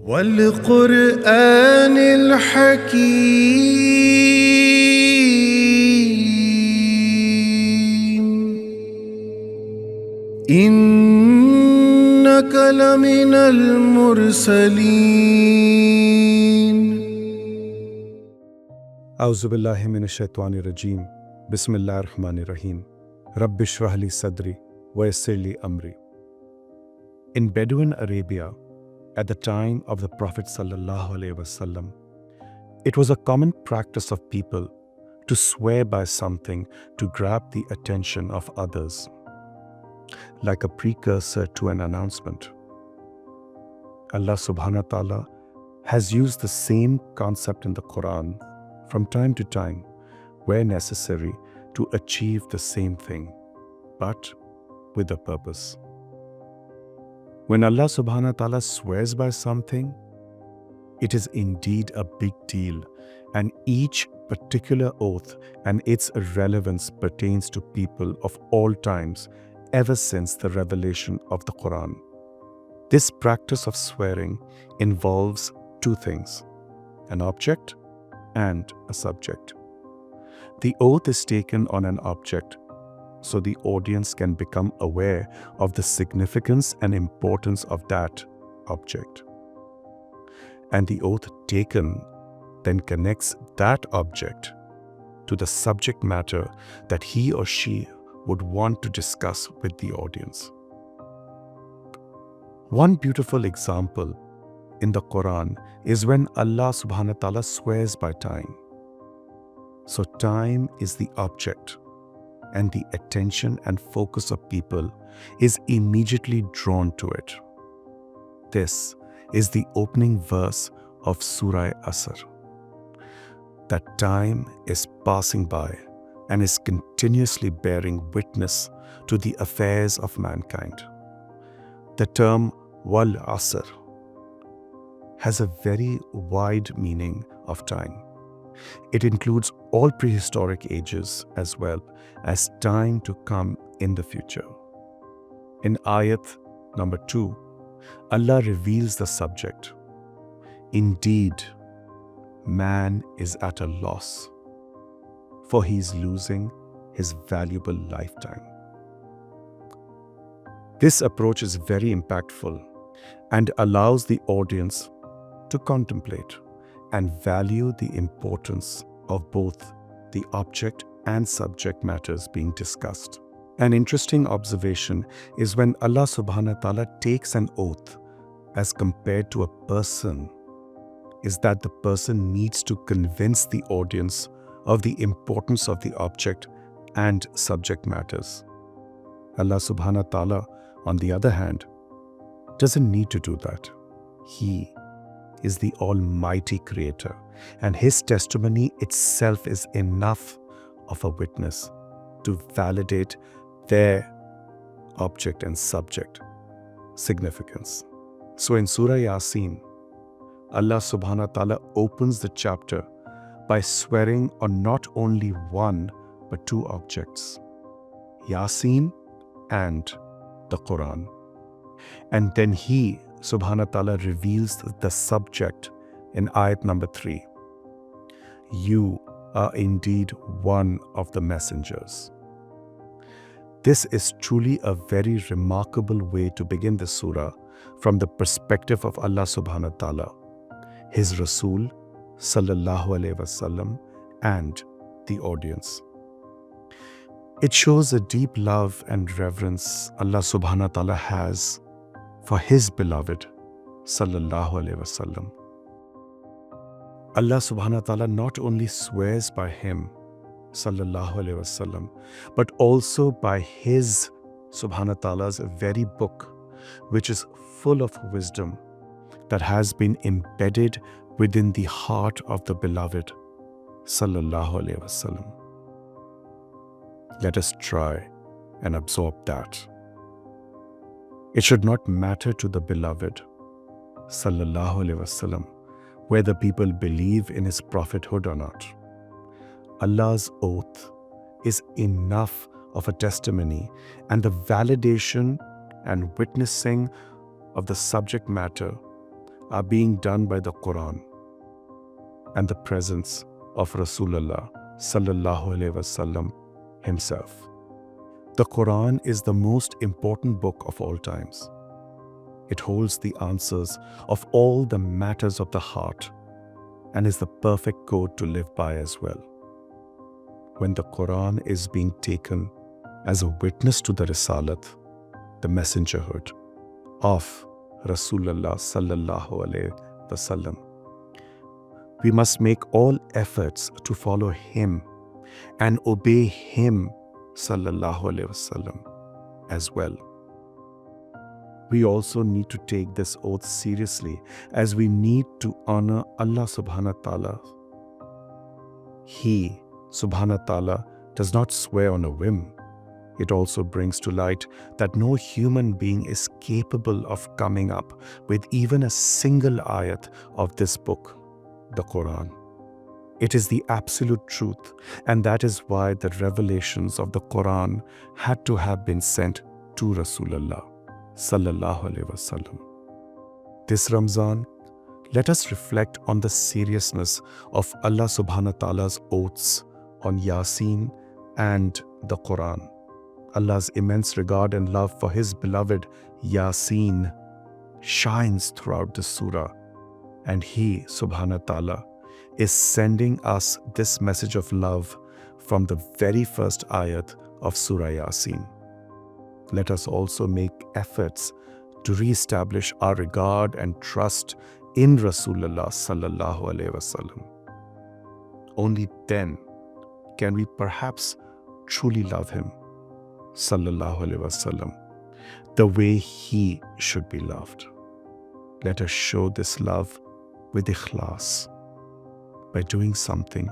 والقرآن الحكيم إنك لمن المرسلين أعوذ بالله من الشيطان الرجيم بسم الله الرحمن الرحيم رب اشرح لي صدري ويسر لي أمري. In Bedouin Arabia, at the time of the Prophet ﷺ, it was a common practice of people to swear by something to grab the attention of others, like a precursor to an announcement. Allah subhanahu wa ta'ala has used the same concept in the Quran from time to time where necessary to achieve the same thing, but with a purpose. When Allah subhanahu wa ta'ala swears by something, it is indeed a big deal, and each particular oath and its relevance pertains to people of all times ever since the revelation of the Quran. This practice of swearing involves two things: an object and a subject. The oath is taken on an object so the audience can become aware of the significance and importance of that object. And the oath taken then connects that object to the subject matter that he or she would want to discuss with the audience. One beautiful example in the Quran is when Allah subhanahu wa ta'ala swears by time. So time is the object, and the attention and focus of people is immediately drawn to it. This is the opening verse of Surah Asr. That time is passing by and is continuously bearing witness to the affairs of mankind. The term Wal Asr has a very wide meaning of time. It includes all prehistoric ages as well as time to come in the future. In ayat number 2, Allah reveals the subject. Indeed, man is at a loss, for he is losing his valuable lifetime. This approach is very impactful and allows the audience to contemplate and value the importance of both the object and subject matters being discussed. An interesting observation is when Allah subhanahu wa ta'ala takes an oath as compared to a person, is that the person needs to convince the audience of the importance of the object and subject matters. Allah subhanahu wa ta'ala, on the other hand, doesn't need to do that. He is the Almighty Creator, and His testimony itself is enough of a witness to validate their object and subject significance. So in Surah Yasin, Allah subhanahu wa ta'ala opens the chapter by swearing on not only one but two objects, Yasin and the Quran. And then He subhanahu wa ta'ala reveals the subject in ayat number 3. You are indeed one of the messengers. This is truly a very remarkable way to begin the surah from the perspective of Allah subhanahu wa ta'ala, His Rasul sallallahu alaihi wasallam, and the audience. It shows a deep love and reverence Allah subhanahu wa ta'ala has for His beloved sallallahu alaihi wasallam. Allah subhanahu wa ta'ala not only swears by Him sallallahu alaihi wasallam, but also by His subhanahu wa ta'ala's very book, which is full of wisdom that has been embedded within the heart of the beloved sallallahu alaihi wasallam. Let us try and absorb that. It should not matter to the beloved sallallahu alaihi wasallam whether people believe in his prophethood or not. Allah's oath is enough of a testimony and the validation and witnessing of the subject matter are being done by the Quran and the presence of Rasulullah sallallahu alaihi wasallam himself. The Quran is the most important book of all times. It holds the answers of all the matters of the heart and is the perfect code to live by as well. When the Quran is being taken as a witness to the Risalat, the messengerhood of Rasulullah sallallahu alaihi wasallam, we must make all efforts to follow him and obey him sallallahu alaihi wasallam as well. We also need to take this oath seriously, as we need to honor Allah subhanahu wa ta'ala. He subhanahu wa ta'ala does not swear on a whim. It also brings to light that no human being is capable of coming up with even a single ayat of this book, the Quran. It is the absolute truth, and that is why the revelations of the Quran had to have been sent to Rasulullah sallallahu alaihi wasallam. This Ramzan, let us reflect on the seriousness of Allah subhanahu wa ta'ala's oaths on Yasin and the Quran. Allah's immense regard and love for his beloved Yasin shines throughout the surah, and he subhanahu wa ta'ala is sending us this message of love from the very first ayat of Surah Yasin. Let us also make efforts to re-establish our regard and trust in Rasulullah sallallahu alaihi wasallam. Only then can we perhaps truly love him sallallahu alaihi wasallam the way he should be loved. Let us show this love with ikhlas by doing something,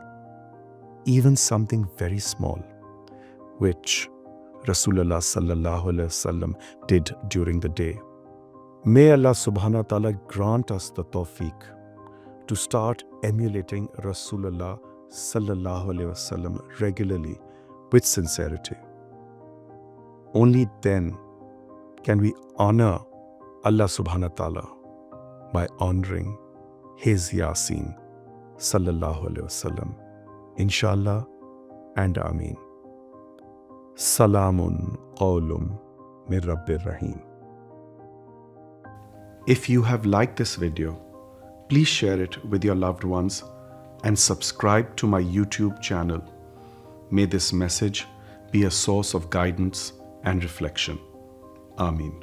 even something very small, which Rasulullah sallallahu alaihi wasallam did during the day. May Allah subhanahu wa ta'ala grant us the tawfiq to start emulating Rasulullah sallallahu alaihi wasallam regularly with sincerity. Only then can we honor Allah subhanahu wa ta'ala by honoring his Yasin sallallahu alaihi wasallam. Inshallah and Ameen. Salamun qawlum min Rabbir Rahim. If you have liked this video, please share it with your loved ones and subscribe to my YouTube channel. May this message be a source of guidance and reflection. Ameen.